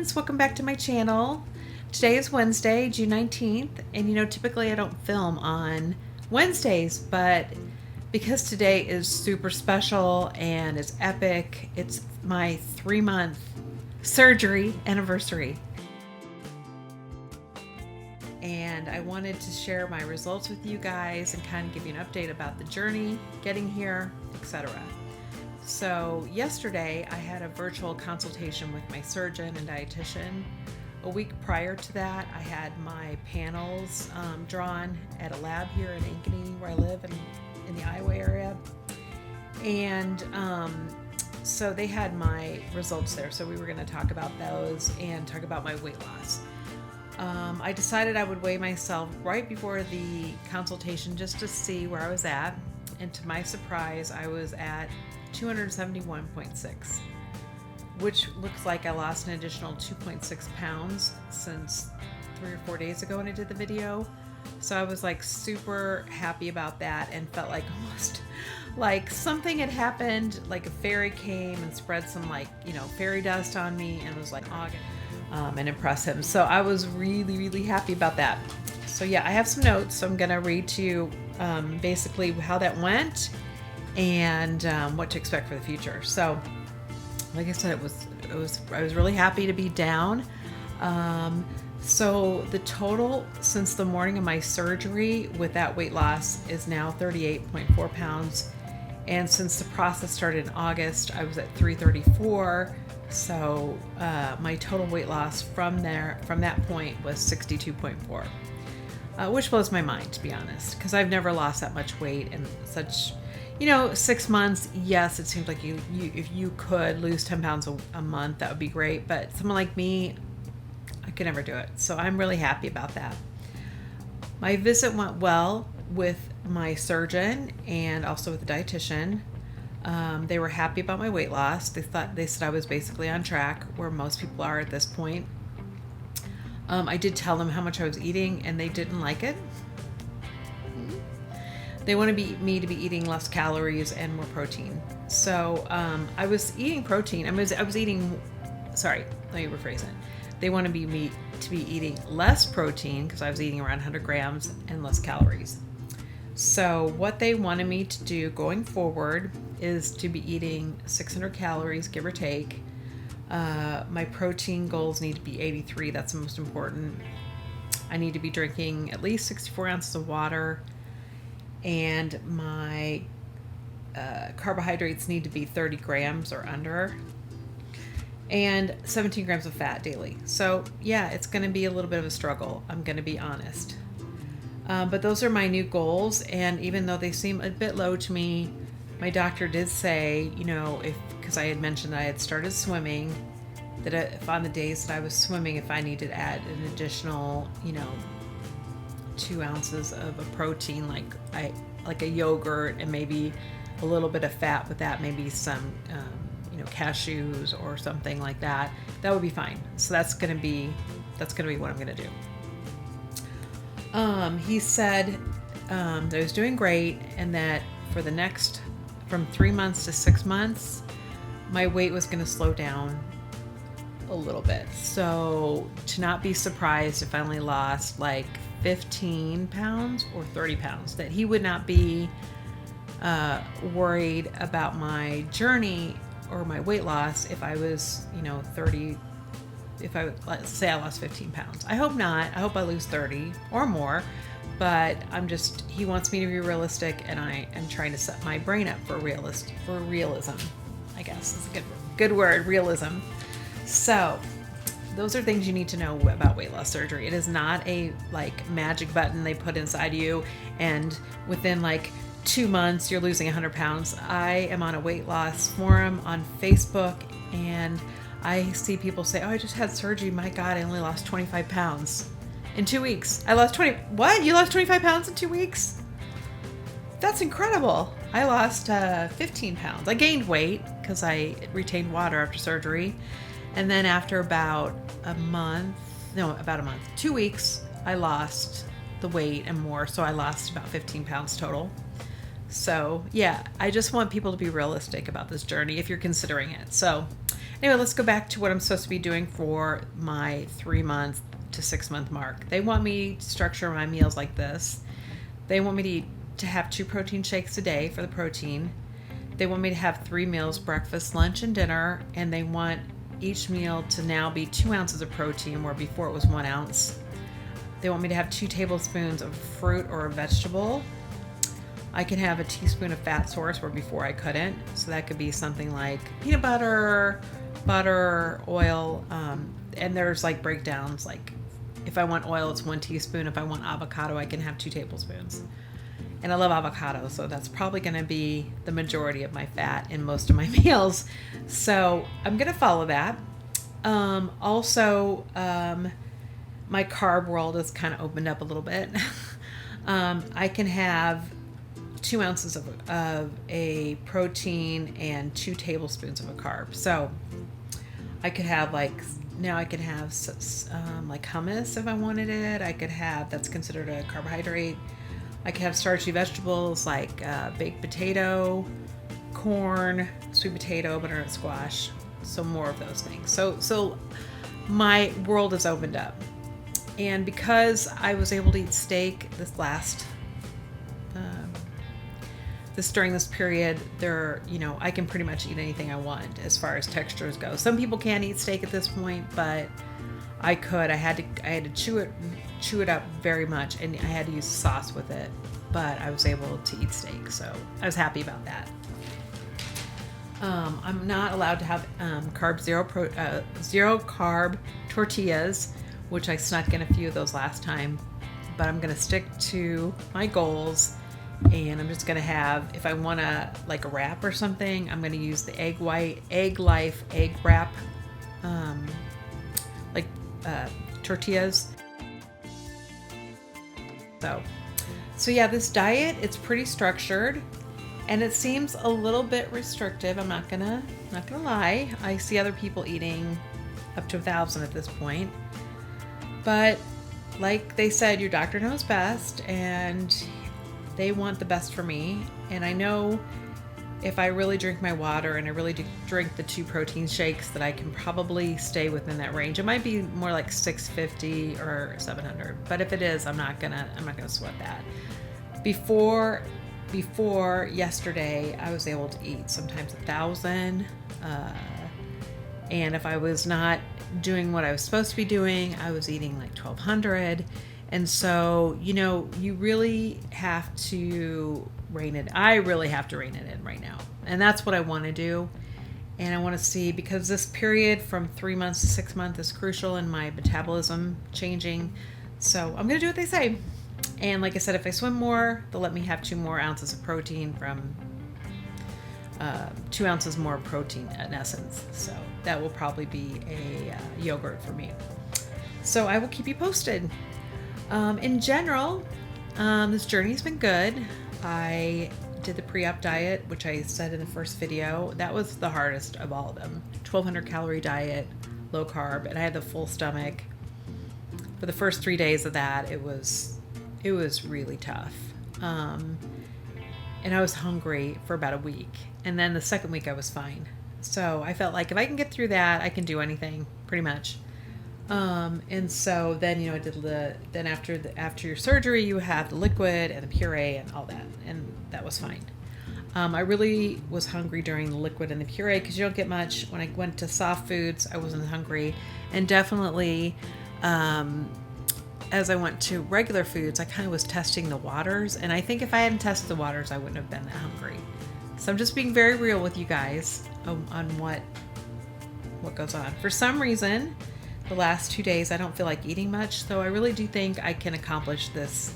friends, welcome back to my channel. Today is Wednesday, June 19th, and typically I don't film on Wednesdays, but because today is super special and it's epic, it's my 3-month surgery anniversary. And I wanted to share my results with you guys and kind of give you an update about the journey, getting here, etc. So yesterday I had a virtual consultation with my surgeon and dietitian. A week prior to that, I had my panels drawn at a lab here in Ankeny, where I live in the Iowa area. And so they had my results there. So we were going to talk about those and talk about my weight loss. I decided I would weigh myself right before the consultation just to see where I was at. And to my surprise, I was at 271.6, which looks like I lost an additional 2.6 pounds since 3 or 4 days ago when I did the video. So I was like super happy about that and felt like almost like something had happened, like a fairy came and spread some fairy dust on me and was like, and impress him. So I was really, really happy about that. So yeah, I have some notes. So I'm going to read to you basically how that went and what to expect for the future. So like I said, I was really happy to be down. So the total since the morning of my surgery with that weight loss is now 38.4 pounds. And since the process started in August, I was at 334. So my total weight loss from that point was 62.4, which blows my mind, to be honest, because I've never lost that much weight in such, 6 months. Yes, it seems like if you could lose 10 pounds a month, that would be great. But someone like me, I could never do it. So I'm really happy about that. My visit went well with my surgeon and also with the dietitian. They were happy about my weight loss. They said I was basically on track, where most people are at this point. I did tell them how much I was eating, and they didn't like it. They wanted me to be eating less calories and more protein. So I was eating protein. I was eating. Sorry, let me rephrase it. They wanted me to be eating less protein because I was eating around 100 grams and less calories. So what they wanted me to do going forward is to be eating 600 calories, give or take. My protein goals need to be 83. That's the most important. I need to be drinking at least 64 ounces of water, and my carbohydrates need to be 30 grams or under, and 17 grams of fat daily. So yeah, it's going to be a little bit of a struggle. I'm going to be honest. But those are my new goals, and even though they seem a bit low to me, my doctor did say, because I had mentioned that I had started swimming, that if on the days that I was swimming, if I needed to add an additional, 2 ounces of a protein, like a yogurt, and maybe a little bit of fat with that, maybe some, cashews or something like that, that would be fine. So that's gonna be what I'm gonna do. He said that I was doing great, and that for the next, from 3 months to 6 months, my weight was going to slow down a little bit. So to not be surprised if I only lost like 15 pounds or 30 pounds, that he would not be worried about my journey or my weight loss if I was, 30. If let's say I lost 15 pounds. I hope not. I hope I lose 30 or more, but he wants me to be realistic, and I am trying to set my brain up for realism, I guess is a good word, realism. So those are things you need to know about weight loss surgery. It is not a magic button they put inside you, and within 2 months you're losing 100 pounds. I am on a weight loss forum on Facebook, and I see people say, I just had surgery. My God, I only lost 25 pounds in 2 weeks. What? You lost 25 pounds in 2 weeks? That's incredible. I lost 15 pounds. I gained weight because I retained water after surgery. And then after about a month, 2 weeks, I lost the weight and more. So I lost about 15 pounds total. So yeah, I just want people to be realistic about this journey if you're considering it. So anyway, let's go back to what I'm supposed to be doing for my 3 month to 6 month mark. They want me to structure my meals like this. They want me to have 2 protein shakes a day for the protein. They want me to have 3 meals, breakfast, lunch, and dinner, and they want each meal to now be 2 ounces of protein, where before it was 1 ounce. They want me to have 2 tablespoons of fruit or a vegetable. I can have a teaspoon of fat source, where before I couldn't. So that could be something like peanut butter, oil, and there's like breakdowns. Like if I want oil, it's 1 teaspoon. If I want avocado, I can have 2 tablespoons. And I love avocado, so that's probably going to be the majority of my fat in most of my meals. So I'm going to follow that. Also, my carb world has kind of opened up a little bit. I can have 2 ounces of a protein and 2 tablespoons of a carb. So I could have like hummus if I wanted it. I could have, that's considered a carbohydrate. I could have starchy vegetables like baked potato, corn, sweet potato, butternut squash. So more of those things. So my world has opened up. And because I was able to eat steak during this period, I can pretty much eat anything I want as far as textures go. Some people can't eat steak at this point, but I could. I had to chew it up very much, and I had to use sauce with it. But I was able to eat steak, so I was happy about that. I'm not allowed to have zero carb tortillas, which I snuck in a few of those last time. But I'm gonna stick to my goals. And I'm just going to have, if I want a wrap or something, I'm going to use the Egg Life egg wrap, tortillas. So yeah, this diet, it's pretty structured, and it seems a little bit restrictive. I'm not gonna lie. I see other people eating up to 1,000 at this point, but like they said, your doctor knows best, and they want the best for me. And I know if I really drink my water and I really do drink the 2 protein shakes, that I can probably stay within that range. It might be more like 650 or 700, but if it is, I'm not gonna sweat that. Before yesterday, I was able to eat sometimes 1,000, and if I was not doing what I was supposed to be doing, I was eating like 1,200. And so, you really have to rein it. I really have to rein it in right now. And that's what I want to do. And I want to see, because this period from 3 months to 6 months is crucial in my metabolism changing. So I'm going to do what they say. And like I said, if I swim more, they'll let me have 2 more ounces of protein from 2 ounces more protein in essence. So that will probably be a yogurt for me. So I will keep you posted. In general, this journey's been good. I did the pre-op diet, which I said in the first video. That was the hardest of all of them. 1,200 calorie diet, low carb, and I had the full stomach. For the first 3 days of that, it was really tough. And I was hungry for about a week. And then the second week I was fine. So I felt like if I can get through that, I can do anything, pretty much. And so then, I did then after your surgery, you have the liquid and the puree and all that. And that was fine. I really was hungry during the liquid and the puree, because you don't get much. When I went to soft foods, I wasn't hungry. And definitely, as I went to regular foods, I kind of was testing the waters. And I think if I hadn't tested the waters, I wouldn't have been that hungry. So I'm just being very real with you guys on what goes on. For some reason, the last 2 days, I don't feel like eating much, so I really do think I can accomplish this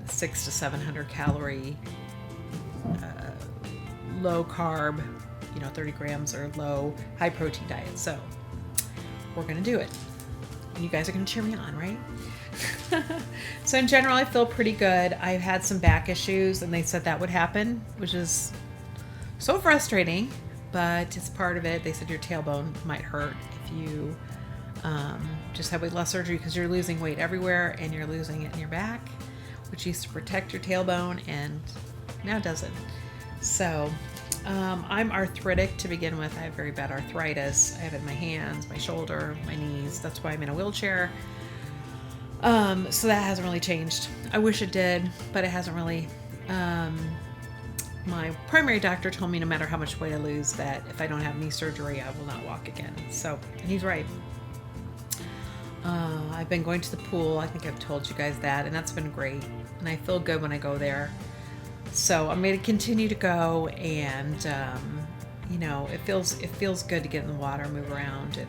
600 to 700 calorie low carb, 30 grams or high protein diet. So we're gonna do it. And you guys are gonna cheer me on, right? So in general, I feel pretty good. I've had some back issues, and they said that would happen, which is so frustrating, but it's part of it. They said your tailbone might hurt if you just have weight loss surgery, because you're losing weight everywhere and you're losing it in your back, which used to protect your tailbone, and Now it doesn't. So I'm arthritic to begin with. I have very bad arthritis. I have it in my hands, my shoulder, my knees. That's why I'm in a wheelchair. So that hasn't really changed. I wish it did, but it hasn't really. My primary doctor told me no matter how much weight I lose, that if I don't have knee surgery, I will not walk again. So, and he's right. I've been going to the pool. I think I've told you guys that, and that's been great. And I feel good when I go there. So I'm going to continue to go, and it feels good to get in the water, move around, and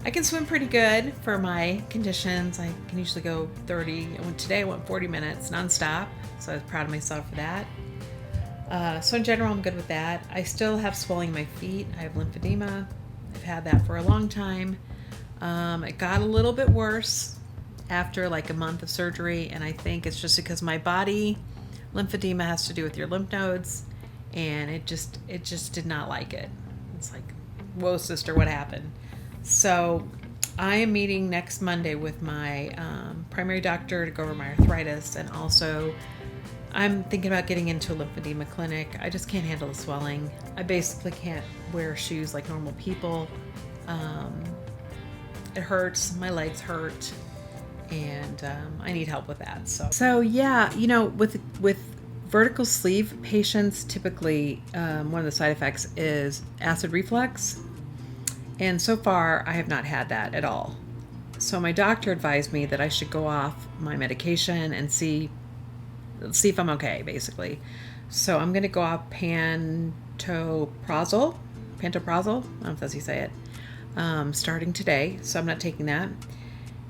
I can swim pretty good for my conditions. I can usually go 30. Today I went 40 minutes nonstop, so I was proud of myself for that. So in general, I'm good with that. I still have swelling in my feet. I have lymphedema. I've had that for a long time. It got a little bit worse after like a month of surgery, and I think it's just because my body, lymphedema has to do with your lymph nodes, and it just did not like it. It's like, whoa, sister, what happened? So I am meeting next Monday with my primary doctor to go over my arthritis, and also I'm thinking about getting into a lymphedema clinic. I just can't handle the swelling. I basically can't wear shoes like normal people. It hurts. My legs hurt, and I need help with that. So yeah, with vertical sleeve patients, typically one of the side effects is acid reflux. And so far, I have not had that at all. So my doctor advised me that I should go off my medication and see if I'm okay, basically. So I'm going to go off pantoprazole. I don't know if that's how you say it. Starting today. So I'm not taking that.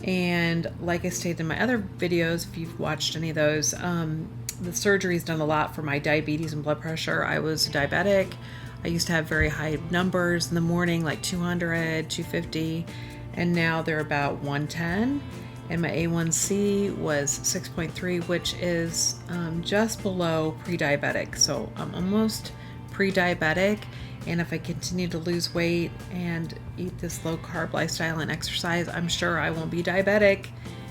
And like I stated in my other videos, if you've watched any of those, the surgery's done a lot for my diabetes and blood pressure. I was diabetic. I used to have very high numbers in the morning, like 200, 250, and now they're about 110. And my A1C was 6.3, which is just below pre-diabetic. So I'm almost pre-diabetic. And if I continue to lose weight and eat this low-carb lifestyle and exercise, I'm sure I won't be diabetic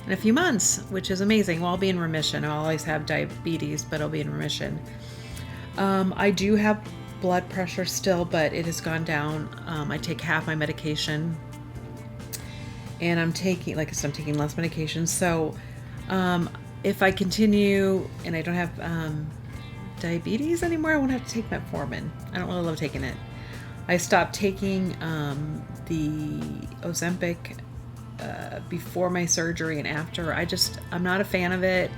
in a few months, which is amazing. Well, I'll be in remission. I'll always have diabetes, but I'll be in remission. I do have blood pressure still, but it has gone down. I take half my medication, and I'm taking less medication. So if I continue and I don't have diabetes anymore, I won't have to take metformin. I don't really love taking it. I stopped taking the Ozempic before my surgery and after. I'm not a fan of it.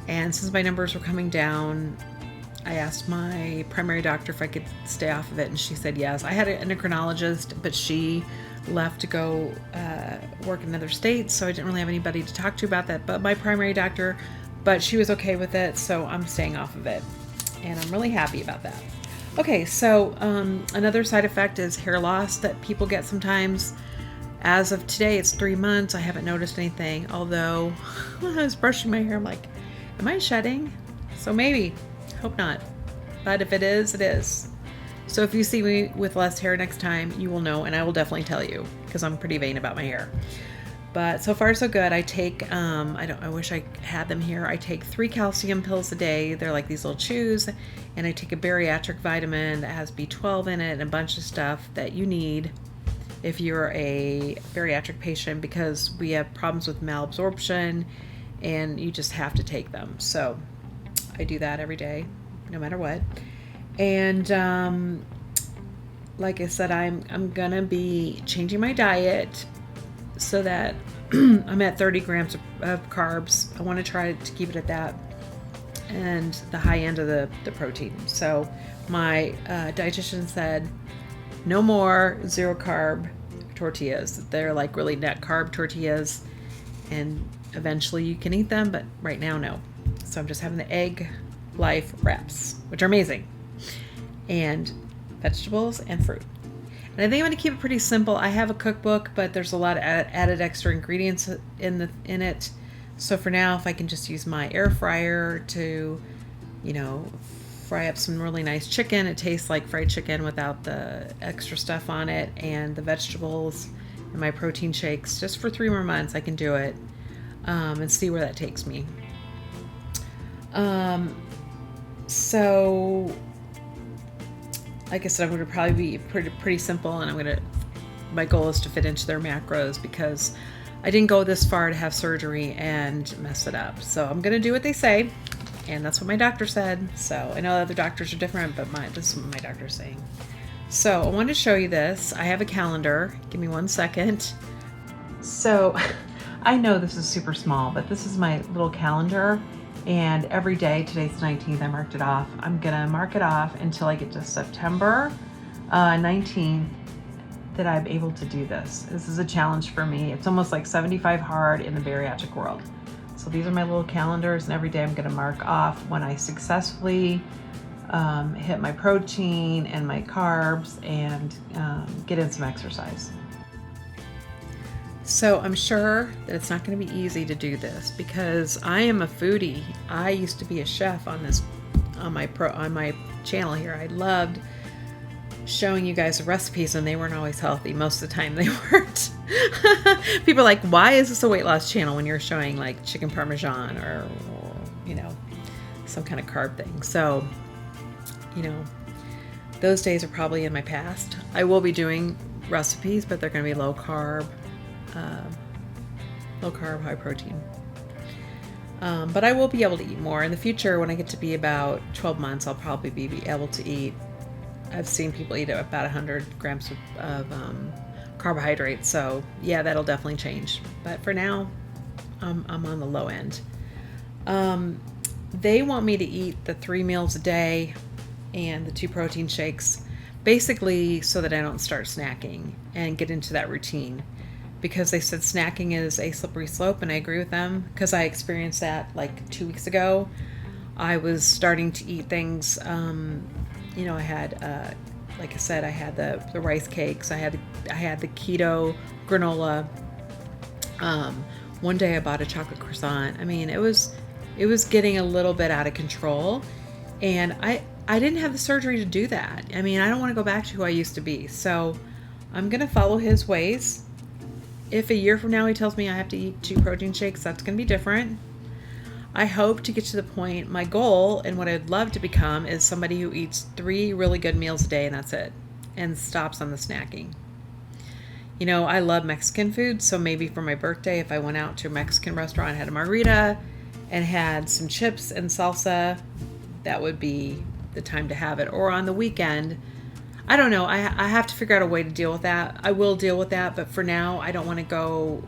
And since my numbers were coming down, I asked my primary doctor if I could stay off of it, and she said yes. I had an endocrinologist, but she left to go work in another state, so I didn't really have anybody to talk to about that. But my primary doctor, she was okay with it, so I'm staying off of it, and I'm really happy about that. Okay, so another side effect is hair loss that people get sometimes. As of today, it's 3 months. I haven't noticed anything, although when I was brushing my hair, I'm like, am I shedding? So maybe. Hope not. But if it is, it is. So if you see me with less hair next time, you will know, and I will definitely tell you, because I'm pretty vain about my hair. But so far so good. I take, I wish I had them here. I take 3 calcium pills a day. They're like these little chews. And I take a bariatric vitamin that has B12 in it and a bunch of stuff that you need if you're a bariatric patient, because we have problems with malabsorption and you just have to take them. So I do that every day, no matter what. And like I said, I'm gonna be changing my diet so that I'm at 30 grams of carbs. I want to try to keep it at that, and the high end of the protein. So my dietitian said no more 0 carb tortillas. They're like really net carb tortillas, and eventually you can eat them, but right now no. So I'm just having the egg life wraps, which are amazing, and vegetables and fruit. And I think I'm going to keep it pretty simple. I have a cookbook, but there's a lot of added extra ingredients in it. So for now, if I can just use my air fryer to, fry up some really nice chicken. It tastes like fried chicken without the extra stuff on it, and the vegetables and my protein shakes. Just for 3 more months, I can do it, and see where that takes me. So, like I said, I'm going to probably be pretty simple, and my goal is to fit into their macros because I didn't go this far to have surgery and mess it up. So I'm going to do what they say, and that's what my doctor said. So I know other doctors are different, but this is what my doctor's saying. So I wanted to show you this. I have a calendar. Give me 1 second. So I know this is super small, but this is my little calendar. And every day, today's the 19th, I marked it off. I'm gonna mark it off until I get to September 19th that I'm able to do this. This is a challenge for me. It's almost like 75 hard in the bariatric world. So these are my little calendars, and every day I'm gonna mark off when I successfully hit my protein and my carbs and get in some exercise. So I'm sure that it's not going to be easy to do this because I am a foodie. I used to be a chef on my channel here. I loved showing you guys the recipes, and they weren't always healthy. Most of the time they weren't. People are like, why is this a weight loss channel when you're showing like chicken parmesan or you know, some kind of carb thing? So, you know, those days are probably in my past. I will be doing recipes, but they're going to be low carb, high protein. But I will be able to eat more in the future. When I get to be about 12 months, I'll probably be able to eat. I've seen people eat about 100 grams of carbohydrates. So yeah, that'll definitely change. But for now, I'm on the low end. They want me to eat the 3 meals a day and the 2 protein shakes, basically so that I don't start snacking and get into that routine. Because they said snacking is a slippery slope, and I agree with them because I experienced that like 2 weeks ago. I was starting to eat things, you know, I had, like I said, I had the rice cakes, I had the keto granola. One day I bought a chocolate croissant. I mean, it was getting a little bit out of control, and I didn't have the surgery to do that. I mean, I don't want to go back to who I used to be, so I'm gonna follow his ways. If a year from now he tells me I have to eat 2 protein shakes, that's going to be different. I hope to get to the point, my goal and what I'd love to become is somebody who eats 3 really good meals a day and that's it, and stops on the snacking. You know, I love Mexican food, so maybe for my birthday, if I went out to a Mexican restaurant and had a margarita and had some chips and salsa, that would be the time to have it. Or on the weekend, I don't know. I have to figure out a way to deal with that. I will deal with that, but for now, I don't want to go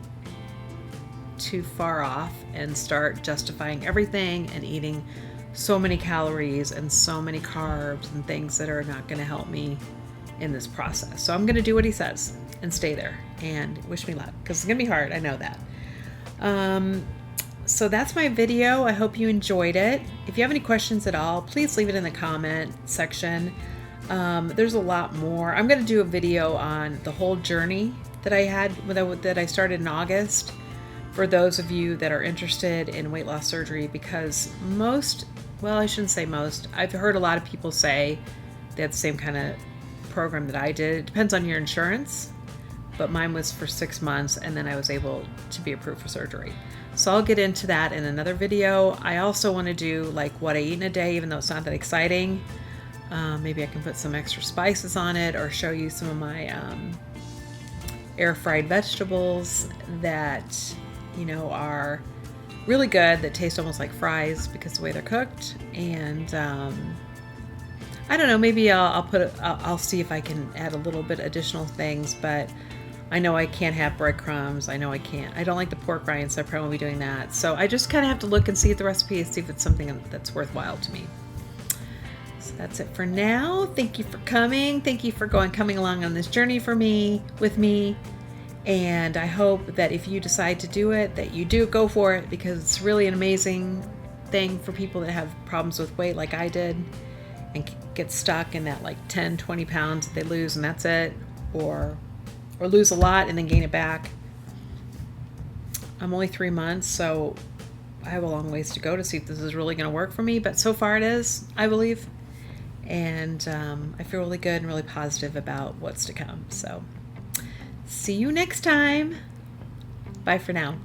too far off and start justifying everything and eating so many calories and so many carbs and things that are not going to help me in this process. So I'm going to do what he says and stay there and wish me luck because it's going to be hard. I know that. So that's my video. I hope you enjoyed it. If you have any questions at all, please leave it in the comment section. There's a lot more. I'm going to do a video on the whole journey that I had, that I started in August, for those of you that are interested in weight loss surgery, because I shouldn't say most, I've heard a lot of people say they had the same kind of program that I did. It depends on your insurance, but mine was for 6 months, and then I was able to be approved for surgery. So I'll get into that in another video. I also want to do like what I eat in a day, even though it's not that exciting. Maybe I can put some extra spices on it, or show you some of my air fried vegetables that, you know, are really good, that taste almost like fries because of the way they're cooked. And I don't know, maybe I'll see if I can add a little bit additional things, but I know I can't have breadcrumbs. I know I can't. I don't like the pork rinds, so I probably won't be doing that. So I just kind of have to look and see at the recipe and see if it's something that's worthwhile to me. So that's it for now. Thank you for coming. Thank you for coming along on this journey with me. And I hope that if you decide to do it, that you do go for it, because it's really an amazing thing for people that have problems with weight like I did and get stuck in that like 10, 20 pounds that they lose and that's it, or lose a lot and then gain it back. I'm only 3 months, so I have a long ways to go to see if this is really going to work for me, but so far it is, I believe. And I feel really good and really positive about what's to come. So see you next time. Bye for now.